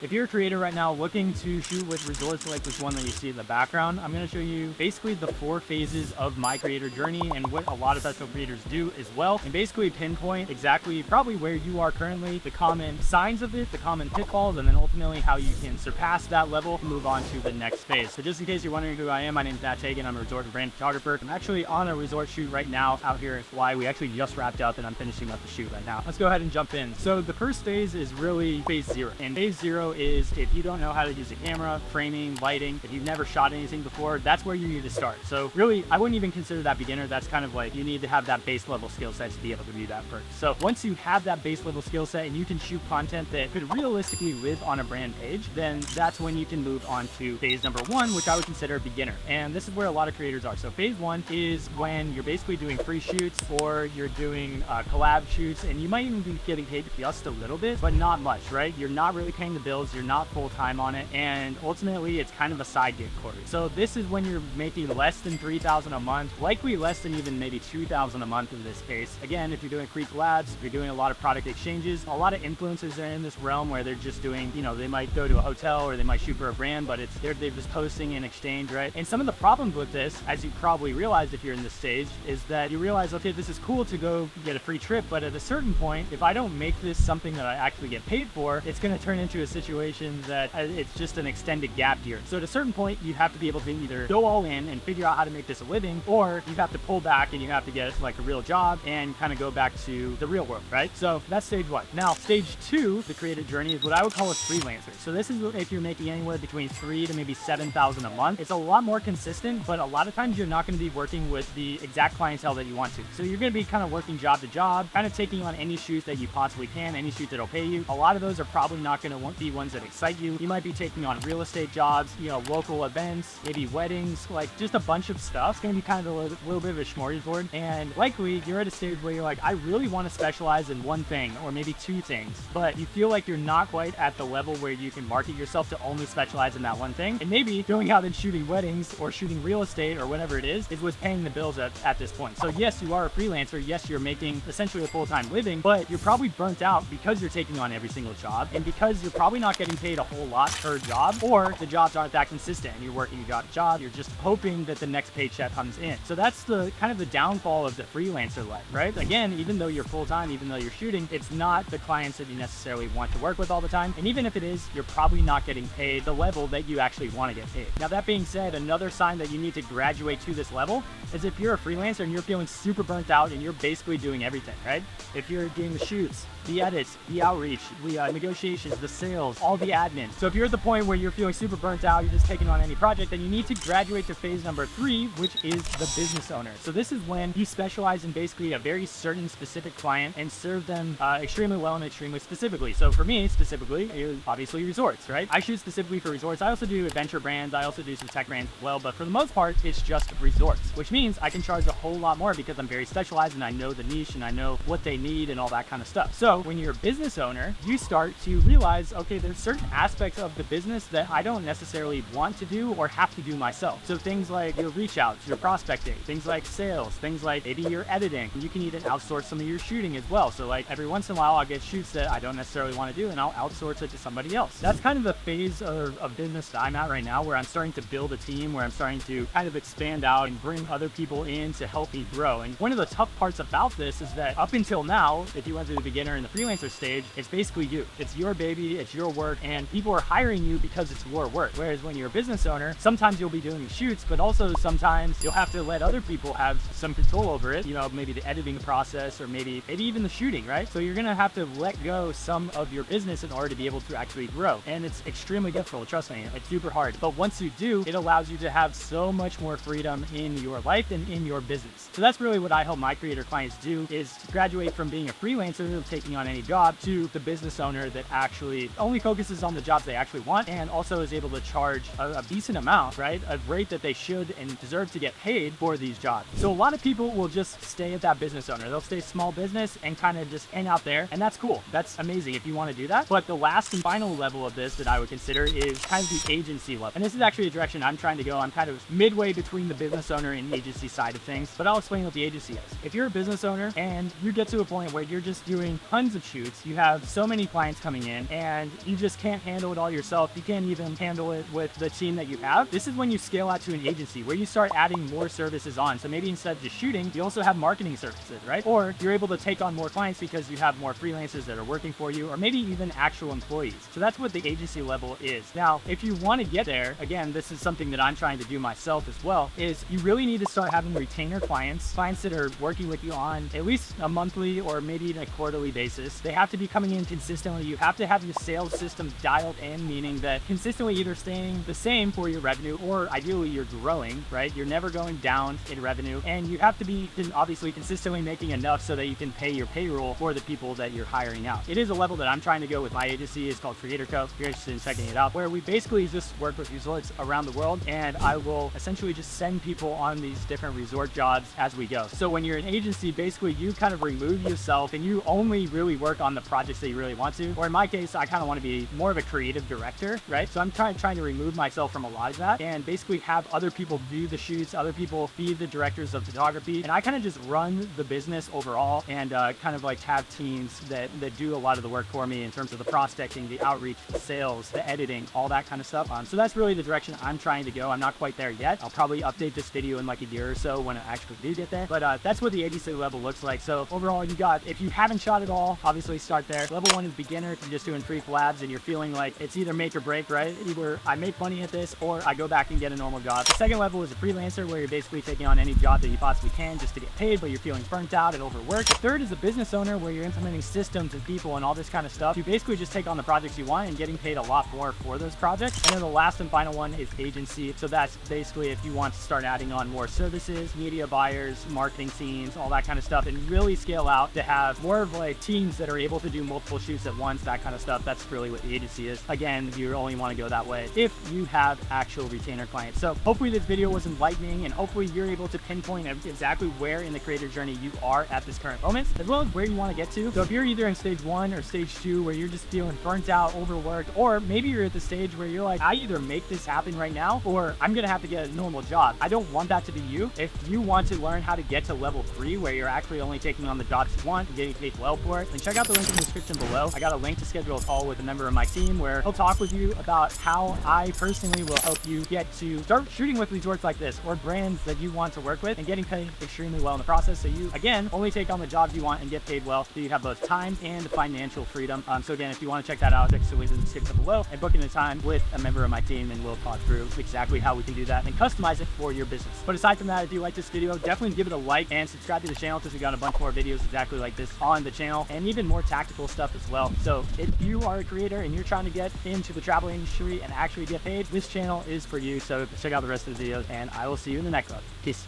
If you're a creator right now looking to shoot with resorts like this one that you see in the background, I'm going to show you basically the 4 phases of my creator journey and what a lot of professional creators do as well, and basically pinpoint exactly probably where you are currently, the common signs of it, the common pitfalls, and then ultimately how you can surpass that level and move on to the next phase. So just in case you're wondering who I am, my name is Nash. I'm a resort and brand photographer. I'm actually on a resort shoot right now out here in Hawaii. We actually just wrapped up and I'm finishing up the shoot right now. Let's go ahead and jump in. So the first phase is really phase 0, and phase 0 is if you don't know how to use a camera, framing, lighting, if you've never shot anything before, that's where you need to start. So really, I wouldn't even consider that beginner. That's kind of like you need to have that base level skill set to be able to do that first. So once you have that base level skill set and you can shoot content that could realistically live on a brand page, then that's when you can move on to phase number 1, which I would consider beginner. And this is where a lot of creators are. So phase 1 is when you're basically doing free shoots or you're doing collab shoots, and you might even be getting paid just a little bit, but not much, right? You're not really paying the bills, you're not full time on it, and ultimately it's kind of a side gig for you. So this is when you're making less than $3,000 a month, likely less than even maybe $2,000 a month in this case. Again, if you're doing free collabs, if you're doing a lot of product exchanges, a lot of influencers are in this realm where they're just doing, you know, they might go to a hotel or they might shoot for a brand, but they're just posting in exchange, right? And some of the problems with this, as you probably realized if you're in this stage, is that you realize, okay, this is cool to go get a free trip, but at a certain point, if I don't make this something that I actually get paid for, it's going to turn into a situation that it's just an extended gap year. So at a certain point, you have to be able to either go all in and figure out how to make this a living, or you have to pull back and you have to get like a real job and kind of go back to the real world, right? So that's stage 1. Now, stage 2, the creative journey, is what I would call a freelancer. So this is if you're making anywhere between $3,000 to maybe $7,000 a month. It's a lot more consistent, but a lot of times you're not going to be working with the exact clientele that you want to. So you're going to be kind of working job to job, kind of taking on any shoot that you possibly can, any shoot that'll pay you. A lot of those are probably not going to be ones that excite you. You might be taking on real estate jobs, you know, local events, maybe weddings, like just a bunch of stuff. It's going to be kind of a little bit of a smorgasbord, and likely you're at a stage where you're like, I really want to specialize in one thing or maybe 2 things, but you feel like you're not quite at the level where you can market yourself to only specialize in that one thing. And maybe going out and shooting weddings or shooting real estate or whatever it is what's paying the bills at this point. So yes, you are a freelancer. Yes, you're making essentially a full-time living, but you're probably burnt out because you're taking on every single job, and because you're probably not getting paid a whole lot per job, or the jobs aren't that consistent and you're working job, you're just hoping that the next paycheck comes in. So that's the kind of the downfall of the freelancer life, right? Again, even though you're full-time, even though you're shooting, it's not the clients that you necessarily want to work with all the time. And even if it is, you're probably not getting paid the level that you actually want to get paid. Now, that being said, another sign that you need to graduate to this level is if you're a freelancer and you're feeling super burnt out and you're basically doing everything, right? If you're doing the shoots, the edits, the outreach, the negotiations, the sales, all the admin. So if you're at the point where you're feeling super burnt out, you're just taking on any project, then you need to graduate to phase number 3, which is the business owner. So this is when you specialize in basically a very certain specific client and serve them extremely well and extremely specifically. So for me specifically, it's obviously resorts, right? I shoot specifically for resorts. I also do adventure brands. I also do some tech brands as well, but for the most part, it's just resorts, which means I can charge a whole lot more because I'm very specialized and I know the niche and I know what they need and all that kind of stuff. So when you're a business owner, you start to realize, okay, there's certain aspects of the business that I don't necessarily want to do or have to do myself. So things like your reach outs, your prospecting, things like sales, things like maybe your editing. You can even outsource some of your shooting as well. So like every once in a while, I'll get shoots that I don't necessarily want to do and I'll outsource it to somebody else. That's kind of the phase of business that I'm at right now, where I'm starting to build a team, where I'm starting to kind of expand out and bring other people in to help me grow. And one of the tough parts about this is that up until now, if you went through the beginner and the freelancer stage, it's basically you. It's your baby, it's your work, and people are hiring you because it's your work. Whereas when you're a business owner, sometimes you'll be doing shoots, but also sometimes you'll have to let other people have some control over it, you know, maybe the editing process or maybe even the shooting, right? So you're gonna have to let go some of your business in order to be able to actually grow. And it's extremely difficult, trust me, it's super hard. But once you do, it allows you to have so much more freedom in your life and in your business. So that's really what I help my creator clients do, is to graduate from being a freelancer, taking on any job, to the business owner that actually only focuses on the jobs they actually want and also is able to charge a decent amount, right? A rate that they should and deserve to get paid for these jobs. So a lot of people will just stay at that business owner. They'll stay small business and kind of just hang out there. And that's cool. That's amazing if you want to do that. But the last and final level of this that I would consider is kind of the agency level. And this is actually a direction I'm trying to go. I'm kind of midway between the business owner and agency side of things, but I'll explain what the agency is. If you're a business owner and you get to a point where you're just doing tons of shoots, you have so many clients coming in, and you just can't handle it all yourself, you can't even handle it with the team that you have, this is when you scale out to an agency where you start adding more services on. So maybe instead of just shooting, you also have marketing services, right? Or you're able to take on more clients because you have more freelancers that are working for you, or maybe even actual employees. So that's what the agency level is. Now, if you want to get there, again, this is something that I'm trying to do myself as well, is you really need to start having retainer clients that are working with you on at least a monthly or maybe even a quarterly basis. They have to be coming in consistently. You have to have your sales system dialed in, meaning that consistently either staying the same for your revenue, or ideally you're growing, right? You're never going down in revenue, and you have to be obviously consistently making enough so that you can pay your payroll for the people that you're hiring out. It is a level that I'm trying to go with my agency. It's called Creator Co. If you're interested in checking it out, where we basically just work with resorts around the world, and I will essentially just send people on these different resort jobs as we go. So when you're an agency, basically you kind of remove yourself and you only really work on the projects that you really want to. Or in my case, I kind of want to be more of a creative director, right? So I'm trying to remove myself from a lot of that and basically have other people do the shoots, other people be the directors of photography, and I kind of just run the business overall and kind of like have teams that do a lot of the work for me in terms of the prospecting, the outreach, the sales, the editing, all that kind of stuff. So that's really the direction I'm trying to go. I'm not quite there yet. I'll probably update this video in like a year or so when I actually do get there, but that's what the agency level looks like. So overall, you got, if you haven't shot at all, obviously start there. Level 1 is beginner. If you're just doing free collabs and you're feeling like it's either make or break, right? Either I make money at this or I go back and get a normal job. The second level is a freelancer, where you're basically taking on any job that you possibly can just to get paid, but you're feeling burnt out and overworked. The third is a business owner, where you're implementing systems and people and all this kind of stuff. You basically just take on the projects you want and getting paid a lot more for those projects. And then the last and final one is agency. So that's basically if you want to start adding on more services, media buyers, marketing teams, all that kind of stuff, and really scale out to have more of like teams that are able to do multiple shoots at once, that kind of stuff. That's really what the agency is. Again, you only want to go that way if you have actual retainer clients. So hopefully this video was enlightening, and hopefully you're able to pinpoint exactly where in the creator journey you are at this current moment, as well as where you want to get to. So if you're either in stage 1 or stage 2, where you're just feeling burnt out, overworked, or maybe you're at the stage where you're like, I either make this happen right now or I'm gonna have to get a normal job. I don't want that to be you. If you want to learn how to get to level 3, where you're actually only taking on the jobs you want and getting paid well for it, then check out the link in the description below. I got a link to schedule a call with a member of my team where he'll talk with you about how I personally will help you get to start shooting with resorts like this, or brands that you want to work with, and getting paid extremely well in the process, so you again only take on the jobs you want and get paid well, so you have both time and financial freedom. So again, if you want to check that out, check the link in the description below and book in a time with a member of my team, and we'll talk through exactly how we can do that and customize it for your business. But aside from that, if you like this video, definitely give it a like and subscribe to the channel, because we got a bunch more videos exactly like this on the channel, and even more tactical stuff as well. So if you are a creator and you're trying to get into the travel industry and actually get paid, this channel is for you. So check out the rest of the videos, and I will see you in the next one. Peace.